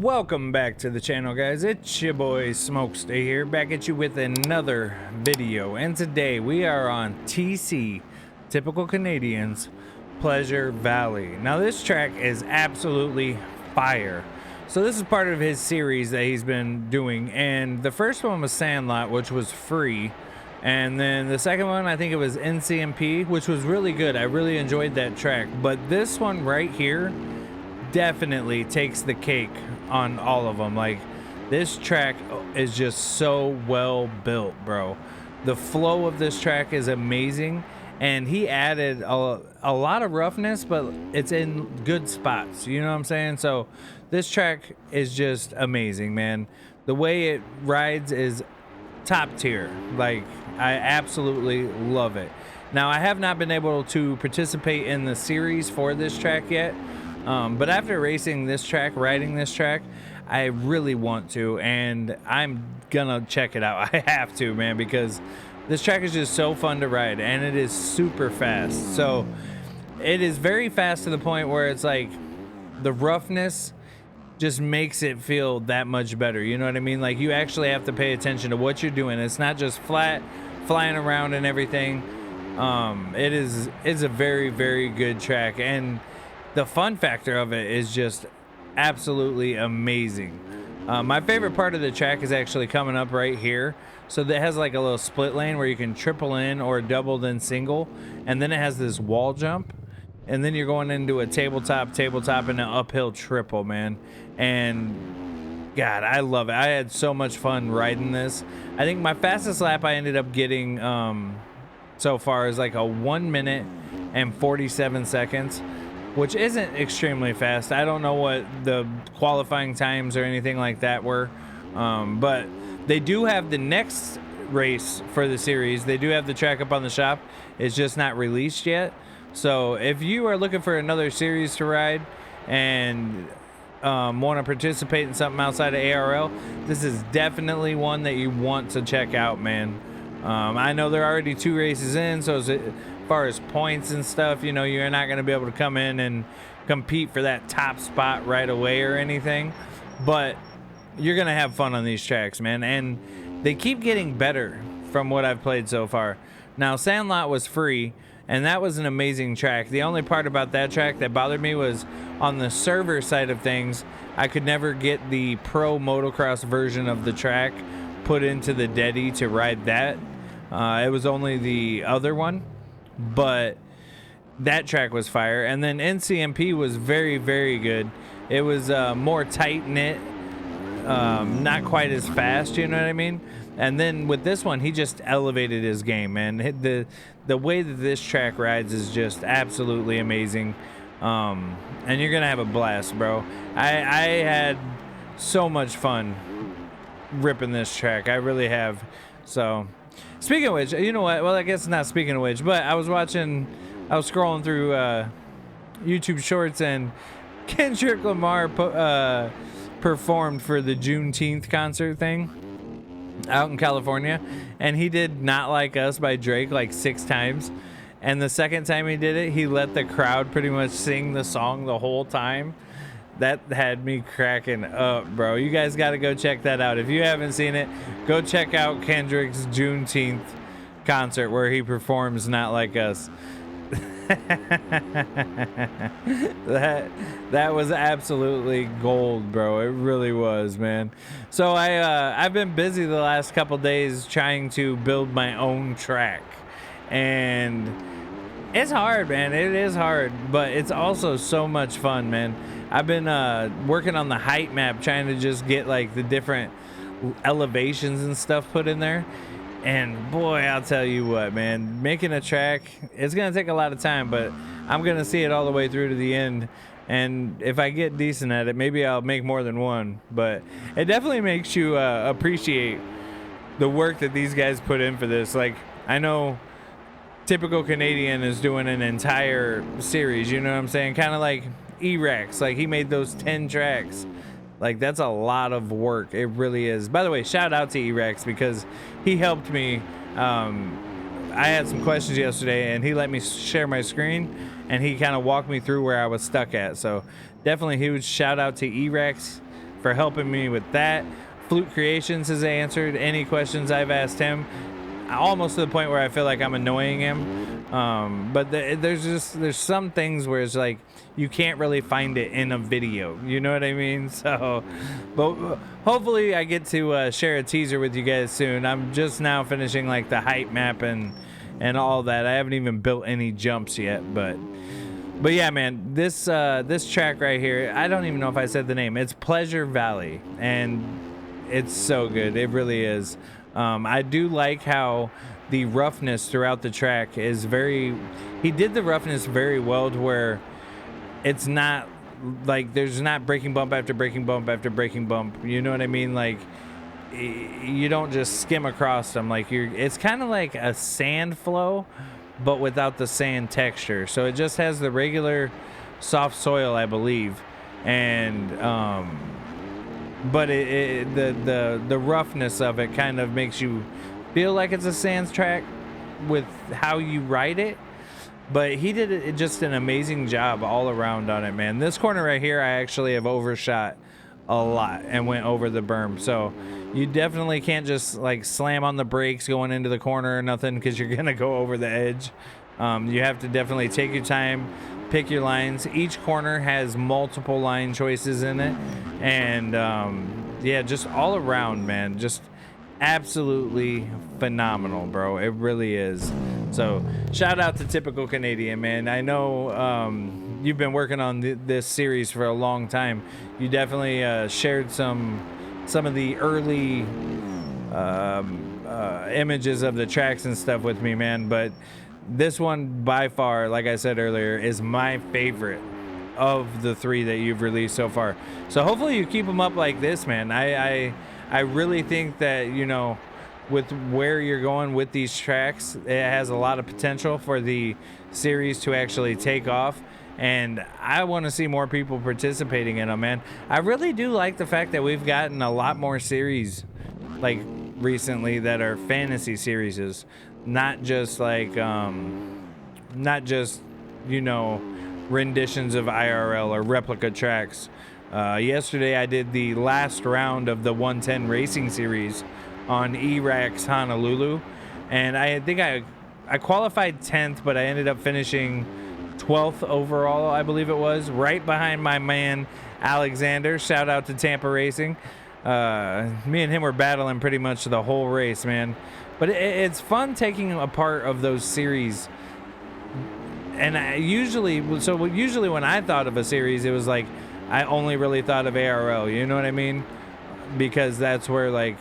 Welcome back to the channel, guys. It's your boy Smokestay here, back at you with another video. And today we are on TC, Typical Canadians, Pleasure Valley. Now this track is absolutely fire. So this is part of his series that he's been doing, and the first one was Sandlot, which was free, and then the second one, I think it was NCMP, which was really good. I really enjoyed that track. But this one right here definitely takes the cake on all of them. Like, this track is just so well built, bro. The flow of this track is amazing, and he added a lot of roughness, but it's in good spots, you know what I'm saying? So this track is just amazing, man. The way it rides is top tier. Like, I absolutely love it. Now, I have not been able to participate in the series for this track yet, but after racing this track, riding this track, I really want to, and I'm gonna check it out. I have to, man, because this track is just so fun to ride, and it is super fast. So it is very fast to the point where it's like the roughness just makes it feel that much better. You know what I mean? Like, you actually have to pay attention to what you're doing. It's not just flat flying around and everything. It's a very, very good track, and the fun factor of it is just absolutely amazing. My favorite part of the track is actually coming up right here. So that has like a little split lane where you can triple in or double then single, and then it has this wall jump, and then you're going into a tabletop and an uphill triple, man. And God, I love it. I had so much fun riding this. I think my fastest lap I ended up getting so far is like a 1 minute and 47 seconds, which isn't extremely fast. I don't know what the qualifying times or anything like that were, but they do have the next race for the series. They do have the track up on the shop. It's just not released yet. So if you are looking for another series to ride and want to participate in something outside of ARL, this is definitely one that you want to check out, man. I know there are already 2 races in, so as far as points and stuff, you know, you're not going to be able to come in and compete for that top spot right away or anything, but you're going to have fun on these tracks, man, and they keep getting better from what I've played so far. Now, Sandlot was free, and that was an amazing track. The only part about that track that bothered me was on the server side of things, I could never get the pro motocross version of the track put into the Dedi to ride that. It was only the other one, but that track was fire. And then NCMP was very, very good. It was more tight-knit, not quite as fast, you know what I mean? And then with this one, he just elevated his game, man. The way that this track rides is just absolutely amazing. And you're gonna have a blast, bro. I had so much fun ripping this track. I really have. So speaking of which, you know what? Well, I guess not speaking of which, but I was scrolling through YouTube Shorts, and Kendrick Lamar performed for the Juneteenth concert thing out in California, and he did Not Like Us by Drake like 6 times. And the second time he did it, he let the crowd pretty much sing the song the whole time. That had me cracking up, bro. You guys got to go check that out. If you haven't seen it, go check out Kendrick's Juneteenth concert where he performs Not Like Us. that was absolutely gold, bro. It really was, man. So I've been busy the last couple days trying to build my own track, and it's hard, man. It is hard, but it's also so much fun, man. I've been working on the height map, trying to just get like the different elevations and stuff put in there. And boy, I'll tell you what, man, making a track, it's going to take a lot of time, but I'm going to see it all the way through to the end. And if I get decent at it, maybe I'll make more than one. But it definitely makes you appreciate the work that these guys put in for this. Like, I know Typical Canadian is doing an entire series, you know what I'm saying? Kind of like E-Rex, like he made those 10 tracks. Like, that's a lot of work. It really is. By the way, shout out to E-Rex, because he helped me. I had some questions yesterday, and he let me share my screen, and he kind of walked me through where I was stuck at. So definitely huge shout out to E-Rex for helping me with that. Flute Creations has answered any questions I've asked him, almost to the point where I feel like I'm annoying him. But there's some things where it's like you can't really find it in a video. You know what I mean? So, but hopefully I get to share a teaser with you guys soon. I'm just now finishing like the height map and all that. I haven't even built any jumps yet, but yeah, man, this track right here, I don't even know if I said the name. It's Pleasure Valley, and it's so good. It really is. I do like how the roughness throughout the track is he did the roughness very well to where it's not like there's not breaking bump after breaking bump after breaking bump. You know what I mean? Like you don't just skim across them. Like it's kind of like a sand flow, but without the sand texture. So it just has the regular soft soil, I believe. And, but the roughness of it kind of makes you feel like it's a sand track with how you ride it. But he did just an amazing job all around on it, man. This corner right here, I actually have overshot a lot and went over the berm. So you definitely can't just like slam on the brakes going into the corner or nothing, because you're gonna go over the edge. You have to definitely take your time, pick your lines. Each corner has multiple line choices in it, and yeah, just all around, man, just absolutely phenomenal, bro. It really is. So shout out to Typical Canadian, man. I know you've been working on this series for a long time. You definitely shared some of the early images of the tracks and stuff with me, man. But this one by far, like I said earlier, is my favorite of the 3 that you've released so far. So hopefully you keep them up like this, man. I really think that, you know, with where you're going with these tracks, it has a lot of potential for the series to actually take off. And I want to see more people participating in them, man. I really do like the fact that we've gotten a lot more series like recently that are fantasy series, not just like not just, you know, renditions of IRL or replica tracks. Yesterday I did the last round of the 110 racing series on ERAX Honolulu, and I think I qualified 10th, but I ended up finishing 12th overall, I believe it was, right behind my man Alexander. Shout out to Tampa Racing. Me and him were battling pretty much the whole race, man. But it's fun taking a part of those series. And usually when I thought of a series, it was like I only really thought of ARL, you know what I mean? Because that's where like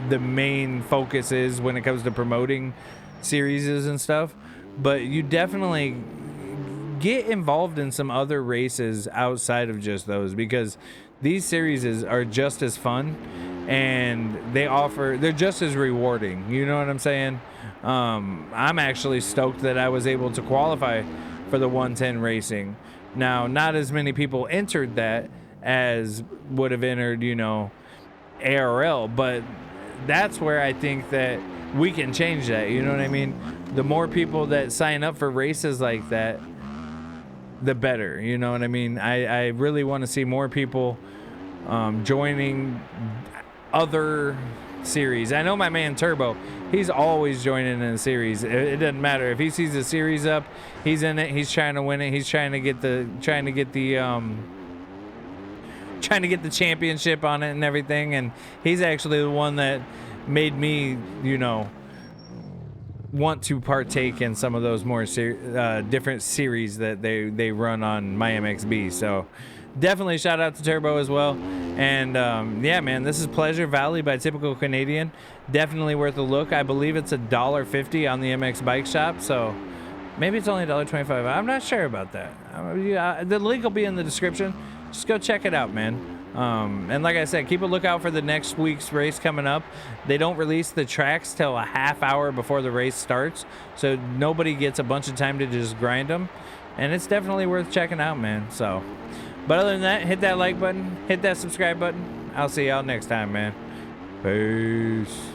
the main focus is when it comes to promoting series and stuff. But you definitely get involved in some other races outside of just those, because these series are just as fun and they're just as rewarding, you know what I'm saying? I'm actually stoked that I was able to qualify for the 110 racing. Now, not as many people entered that as would have entered, you know, ARL, but that's where I think that we can change that, you know what I mean? The more people that sign up for races like that, the better, you know what I mean? I really want to see more people joining other series. I know my man Turbo, he's always joining in a series. It doesn't matter if he sees a series up, he's in it. He's trying to win it. He's trying to get the championship on it and everything. And he's actually the one that made me, you know, want to partake in some of those more different series that they run on my MXB. So definitely shout out to Turbo as well. And yeah, man, this is Pleasure Valley by Typical Canadian. Definitely worth a look. I believe it's $1.50 on the MX Bike Shop, so maybe it's only $1.25. I'm not sure about that. The link will be in the description. Just go check it out, man. And like I said, keep a lookout for the next week's race coming up. They don't release the tracks till a half hour before the race starts, so nobody gets a bunch of time to just grind them. And it's definitely worth checking out, man. So, but other than that, hit that like button, hit that subscribe button. I'll see y'all next time, man. Peace.